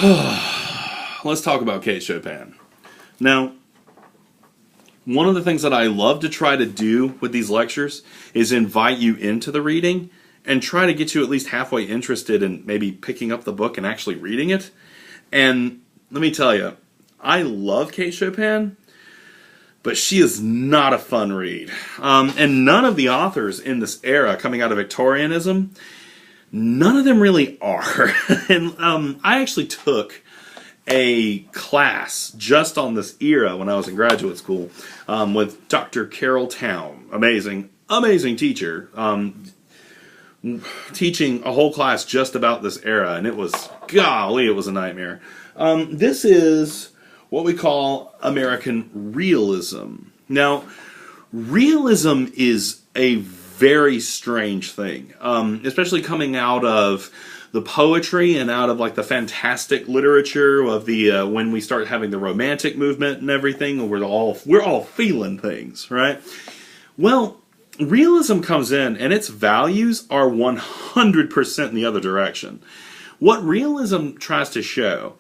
Let's talk about Kate Chopin. Now, one of the things that I love to try to do with these lectures is invite you into the reading and try to get you at least halfway interested in maybe picking up the book and actually reading it. And let me tell you, I love Kate Chopin, but she is not a fun read. And none of the authors in this era coming out of Victorianism, none of them really are. And I actually took a class just on this era when I was in graduate school with Dr. Carol Town. Amazing teacher. Teaching a whole class just about this era, and it was, golly, it was a nightmare. This is what we call American realism. Now, realism is a very strange thing, especially coming out of the poetry and out of like the fantastic literature of the when we start having the Romantic movement and everything, we're all feeling things, right? Well, realism comes in and its values are 100% in the other direction. What realism tries to show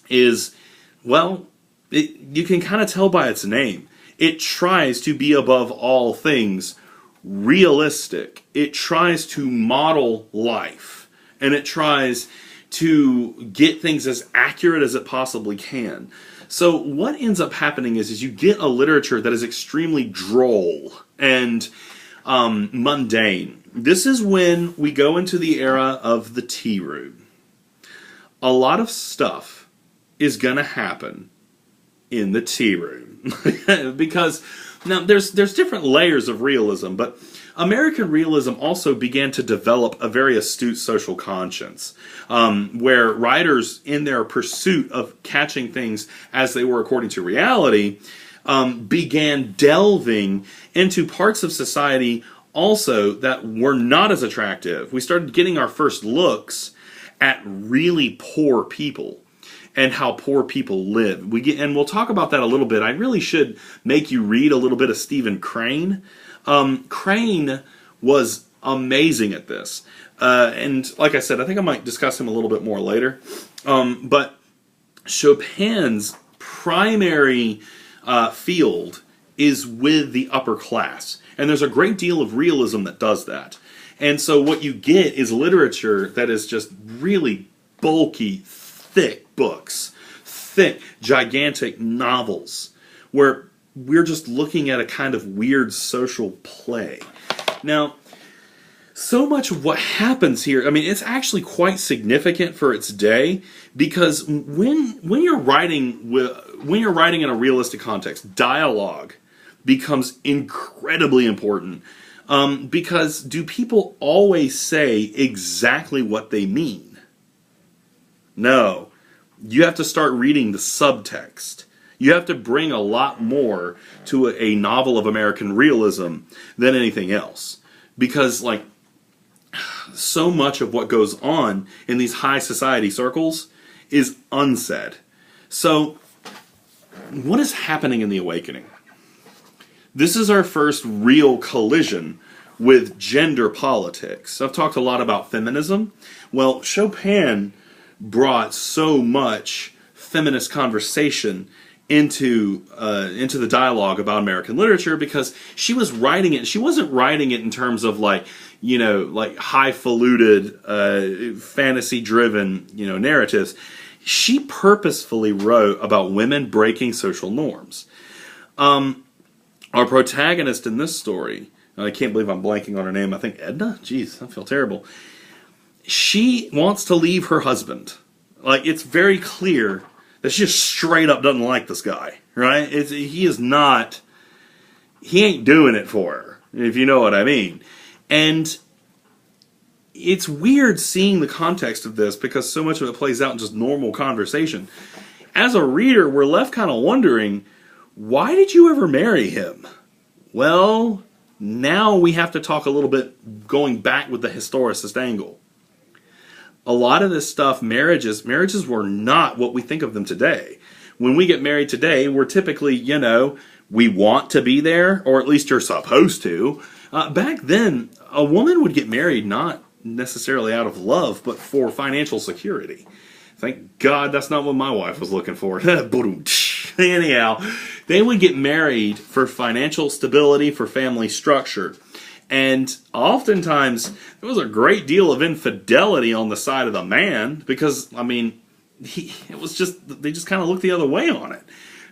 is, well, you can kind of tell by its name. It tries to be above all things realistic. It tries to model life. And it tries to get things as accurate as it possibly can. So what ends up happening is you get a literature that is extremely droll and mundane. This is when we go into the era of the tea room. A lot of stuff is going to happen in the tea room. Because now there's different layers of realism, but American realism also began to develop a very astute social conscience, where writers, in their pursuit of catching things as they were according to reality, began delving into parts of society also that were not as attractive. We started getting our first looks at really poor people and how poor people live. And we'll talk about that a little bit. I really should make you read a little bit of Stephen Crane. Crane was amazing at this. And like I said, I think I might discuss him a little bit more later. But Chopin's primary field is with the upper class. And there's a great deal of realism that does that. And so what you get is literature that is just really bulky, thick books. Thick, gigantic novels where we're just looking at a kind of weird social play. Now, so much of what happens here, I mean, it's actually quite significant for its day, because when you're writing in a realistic context, dialogue becomes incredibly important. Because do people always say exactly what they mean? No. You have to start reading the subtext. You have to bring a lot more to a novel of American realism than anything else. Because, like, so much of what goes on in these high society circles is unsaid. So, what is happening in the Awakening? This is our first real collision with gender politics. I've talked a lot about feminism. Well, Chopin brought so much feminist conversation into the dialogue about American literature, because she was writing it. She wasn't writing it in terms of like highfalutin, fantasy-driven, narratives. She purposefully wrote about women breaking social norms. Our protagonist in this story, I can't believe I'm blanking on her name. I think Edna. Jeez, I feel terrible. She wants to leave her husband. Like, it's very clear that she just straight up doesn't like this guy, right? He ain't doing it for her, if you know what I mean. And it's weird seeing the context of this, because so much of it plays out in just normal conversation. As a reader, we're left kind of wondering, why did you ever marry him? Well, now we have to talk a little bit going back with the historicist angle. A lot of this stuff, marriages were not what we think of them today. When we get married today, we're typically, we want to be there, or at least you're supposed to. Back then, a woman would get married not necessarily out of love, but for financial security. Thank God that's not what my wife was looking for. Anyhow, they would get married for financial stability, for family structure. And oftentimes, there was a great deal of infidelity on the side of the man because, I mean, they just kind of looked the other way on it.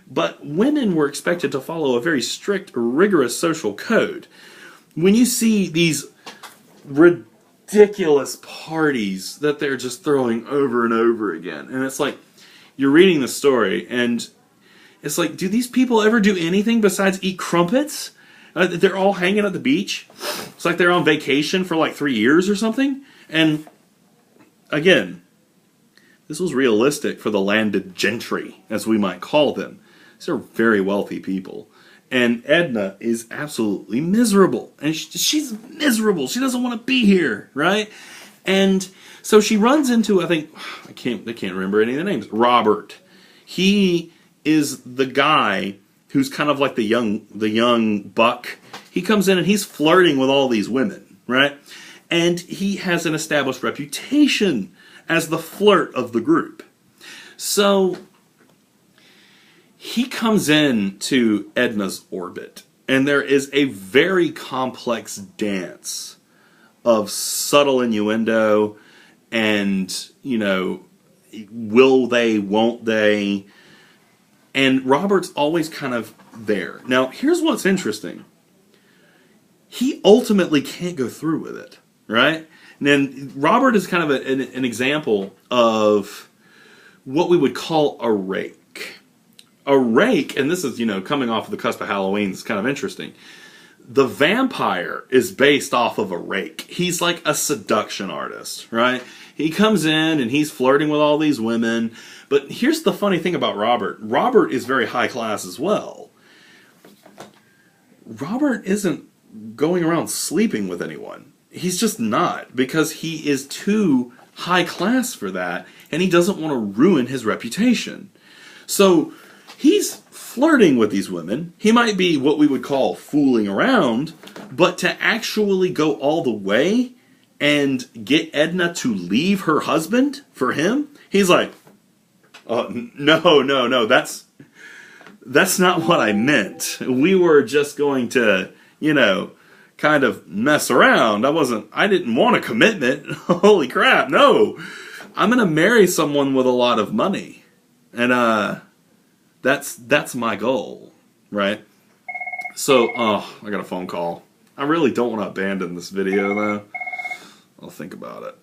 But women were expected to follow a very strict, rigorous social code. When you see these ridiculous parties that they're just throwing over and over again, and it's like, you're reading the story, and it's like, do these people ever do anything besides eat crumpets? They're all hanging at the beach. It's like they're on vacation for like 3 years or something. And again, this was realistic for the landed gentry, as we might call them. These are very wealthy people. And Edna is absolutely miserable. And she's miserable. She doesn't want to be here, right? And so she runs into, I can't remember any of the names. Robert. He is the guy who's kind of like the young buck. He comes in and he's flirting with all these women, right? And he has an established reputation as the flirt of the group. So he comes in to Edna's orbit, and there is a very complex dance of subtle innuendo and, will they, won't they? And Robert's always kind of there. Now, here's what's interesting. He ultimately can't go through with it, right? And then Robert is kind of an example of what we would call a rake. A rake, and this is, coming off of the cusp of Halloween, is kind of interesting. The vampire is based off of a rake. He's like a seduction artist, right? He comes in and he's flirting with all these women. But here's the funny thing about Robert. Robert is very high class as well. Robert isn't going around sleeping with anyone. He's just not, because he is too high class for that, and he doesn't want to ruin his reputation. So he's flirting with these women. He might be what we would call fooling around, but to actually go all the way and get Edna to leave her husband for him, he's like, no, that's not what I meant. We were just going to, kind of mess around. I didn't want a commitment. Holy crap, no. I'm going to marry someone with a lot of money. And that's my goal, right? So, I got a phone call. I really don't want to abandon this video, though. I'll think about it.